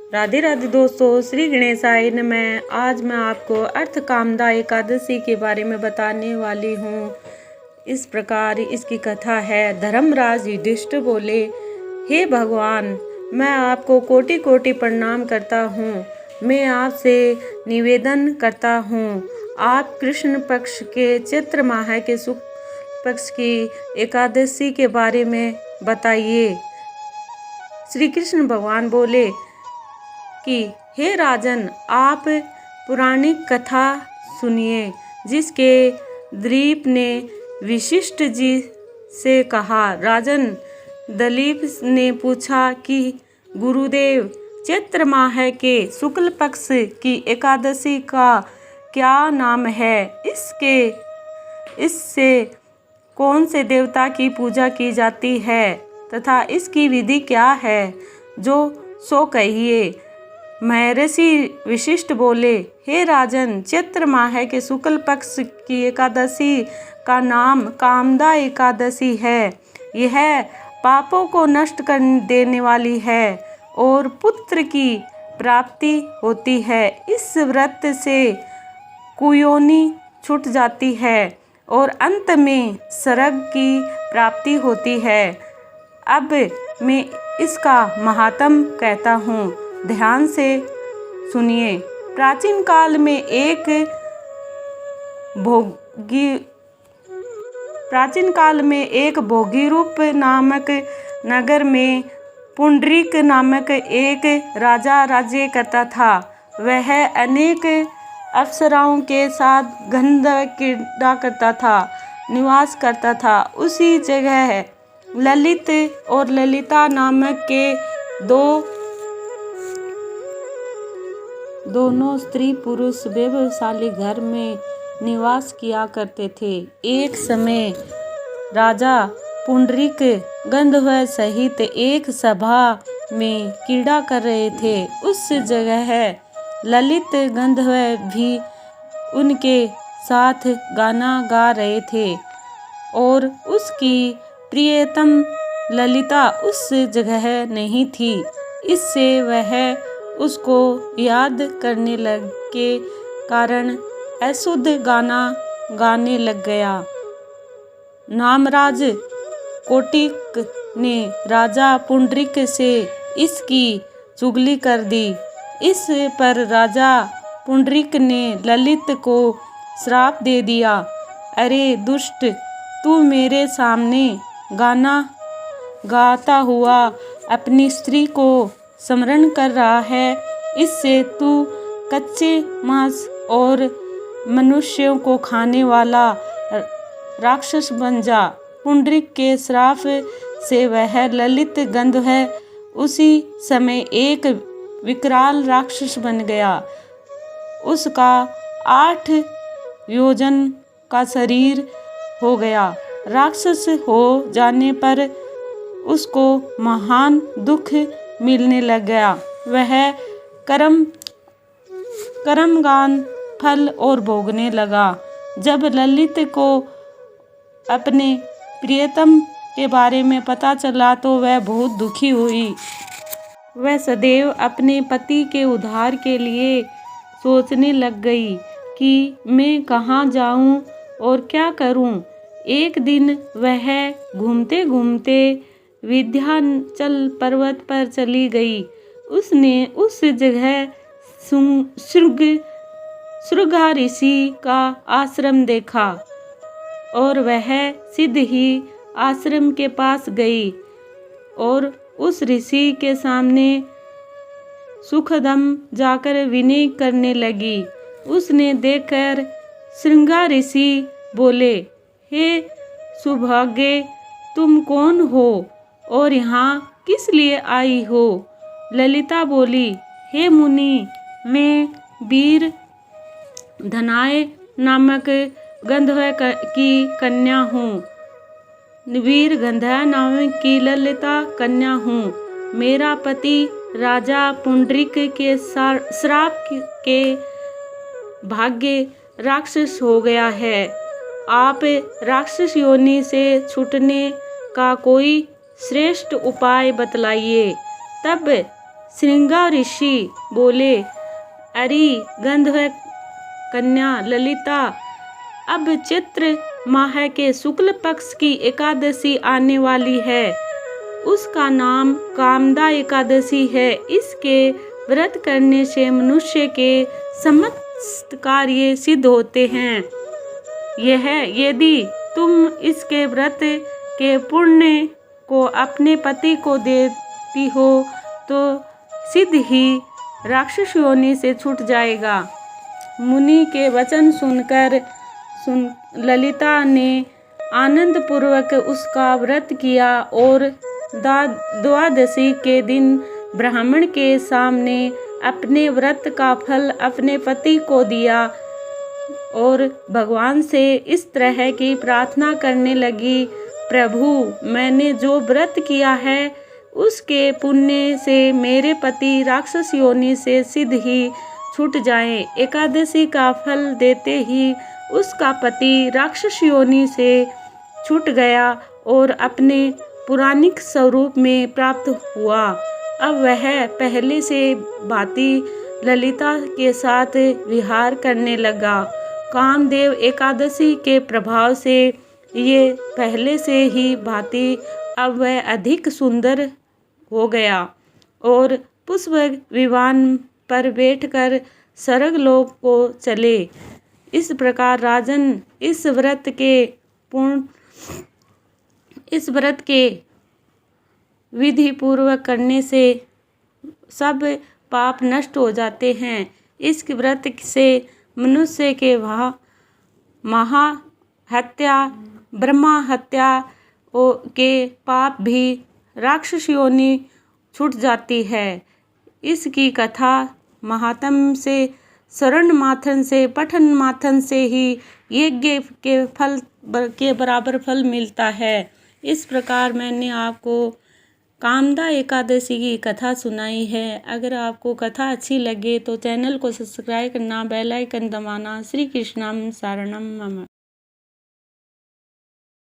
राधे राधे दोस्तों, श्री गणेशाय नमः। आज मैं आपको अर्थकामदा एकादशी के बारे में बताने वाली हूँ। इस प्रकार इसकी कथा है। धर्मराज युधिष्ठिर बोले, हे भगवान, मैं आपको कोटि कोटि प्रणाम करता हूँ। मैं आपसे निवेदन करता हूँ, आप कृष्ण पक्ष के चैत्र माह के शुक्ल पक्ष की एकादशी के बारे में बताइए। श्री कृष्ण भगवान बोले कि हे राजन, आप पुराणिक कथा सुनिए। जिसके दिलीप ने वशिष्ठ जी से कहा। राजन दिलीप ने पूछा कि गुरुदेव, चैत्र माह के शुक्ल पक्ष की एकादशी का क्या नाम है? इससे कौन से देवता की पूजा की जाती है तथा इसकी विधि क्या है? जो सो कहिए। महर्षि वशिष्ठ बोले, हे राजन, चैत्र माह के शुक्ल पक्ष की एकादशी का नाम कामदा एकादशी है। यह पापों को नष्ट कर देने वाली है और पुत्र की प्राप्ति होती है। इस व्रत से कुयोनि छूट जाती है और अंत में स्वर्ग की प्राप्ति होती है। अब मैं इसका महात्म कहता हूँ, ध्यान से सुनिए। प्राचीन काल में एक भोगीरूप नामक नगर में पुंडरीक नामक एक राजा राज्य करता था। वह अनेक अप्सराओं के साथ गंधर्व क्रीड़ा करता था, निवास करता था। उसी जगह ललित और ललिता नामक के दोनों स्त्री पुरुष वैभवशाली घर में निवास किया करते थे। एक समय राजा पुंडरीक गंधर्व सहित एक सभा में क्रीड़ा कर रहे थे। उस जगह ललित गंधर्व भी उनके साथ गाना गा रहे थे और उसकी प्रियतम ललिता उस जगह नहीं थी। इससे वह उसको याद करने के कारण अशुद्ध गाना गाने लग गया। नामराज कोटिक ने राजा पुंडरीक से इसकी चुगली कर दी। इस पर राजा पुंडरीक ने ललित को श्राप दे दिया। अरे दुष्ट, तू मेरे सामने गाना गाता हुआ अपनी स्त्री को स्मरण कर रहा है। इससे तू कच्चे मांस और मनुष्यों को खाने वाला राक्षस बन जा। पुंडरीक के श्राप से वह ललित गंधर्व उसी समय एक विकराल राक्षस बन गया। उसका 8 योजन का शरीर हो गया। राक्षस हो जाने पर उसको महान दुख मिलने लग गया। वह कर्मगान फल और भोगने लगा। जब ललित को अपने प्रियतम के बारे में पता चला तो वह बहुत दुखी हुई। वह सदैव अपने पति के उद्धार के लिए सोचने लग गई कि मैं कहाँ जाऊँ और क्या करूँ। एक दिन वह घूमते घूमते विंध्याचल पर्वत पर चली गई। उसने उस जगह श्रृंगा ऋषि का आश्रम देखा और वह सीधे ही आश्रम के पास गई और उस ऋषि के सामने सुखदम जाकर विनय करने लगी। उसने देखकर श्रृंगा ऋषि बोले, हे सुभाग्य, तुम कौन हो और यहाँ किस लिए आई हो? ललिता बोली, हे मुनि, मैं वीर धनाय नामक गंधर्व की कन्या हूँ। वीर गंधर्व नामक की ललिता कन्या हूँ। मेरा पति राजा पुंडरीक के श्राप के भाग्य राक्षस हो गया है। आप राक्षस योनि से छूटने का कोई श्रेष्ठ उपाय बतलाइए। तब श्रृंगा ऋषि बोले, अरे गंधर्व कन्या ललिता, अब चैत्र माह के शुक्ल पक्ष की एकादशी आने वाली है। उसका नाम कामदा एकादशी है। इसके व्रत करने से मनुष्य के समस्त कार्य सिद्ध होते हैं। यदि तुम इसके व्रत के पुण्य को अपने पति को देती हो तो सिद्ध ही राक्षस योनि से छूट जाएगा। मुनि के वचन सुनकर ललिता ने आनंद पूर्वक उसका व्रत किया और द्वादशी के दिन ब्राह्मण के सामने अपने व्रत का फल अपने पति को दिया और भगवान से इस तरह की प्रार्थना करने लगी, प्रभु, मैंने जो व्रत किया है उसके पुण्य से मेरे पति राक्षस योनि से सिद्ध ही छूट जाएं। एकादशी का फल देते ही उसका पति राक्षस योनि से छूट गया और अपने पुराणिक स्वरूप में प्राप्त हुआ। अब वह पहले से भांति ललिता के साथ विहार करने लगा। कामदेव एकादशी के प्रभाव से ये पहले से ही भांति अब वह अधिक सुंदर हो गया और पुष्प विमान पर बैठकर स्वर्ग लोक को चले। इस प्रकार राजन, इस व्रत के विधि पूर्वक करने से सब पाप नष्ट हो जाते हैं। इस व्रत से मनुष्य के महाहत्या, ब्रह्मा हत्या के पाप भी राक्षस योनि छूट जाती है। इसकी कथा महात्म से, श्रवण माथन से, पठन माथन से ही यज्ञ के फल के बराबर फल मिलता है। इस प्रकार मैंने आपको कामदा एकादशी की कथा सुनाई है। अगर आपको कथा अच्छी लगे तो चैनल को सब्सक्राइब करना, बेल आइकन दबाना। श्री कृष्णम शरणम मम।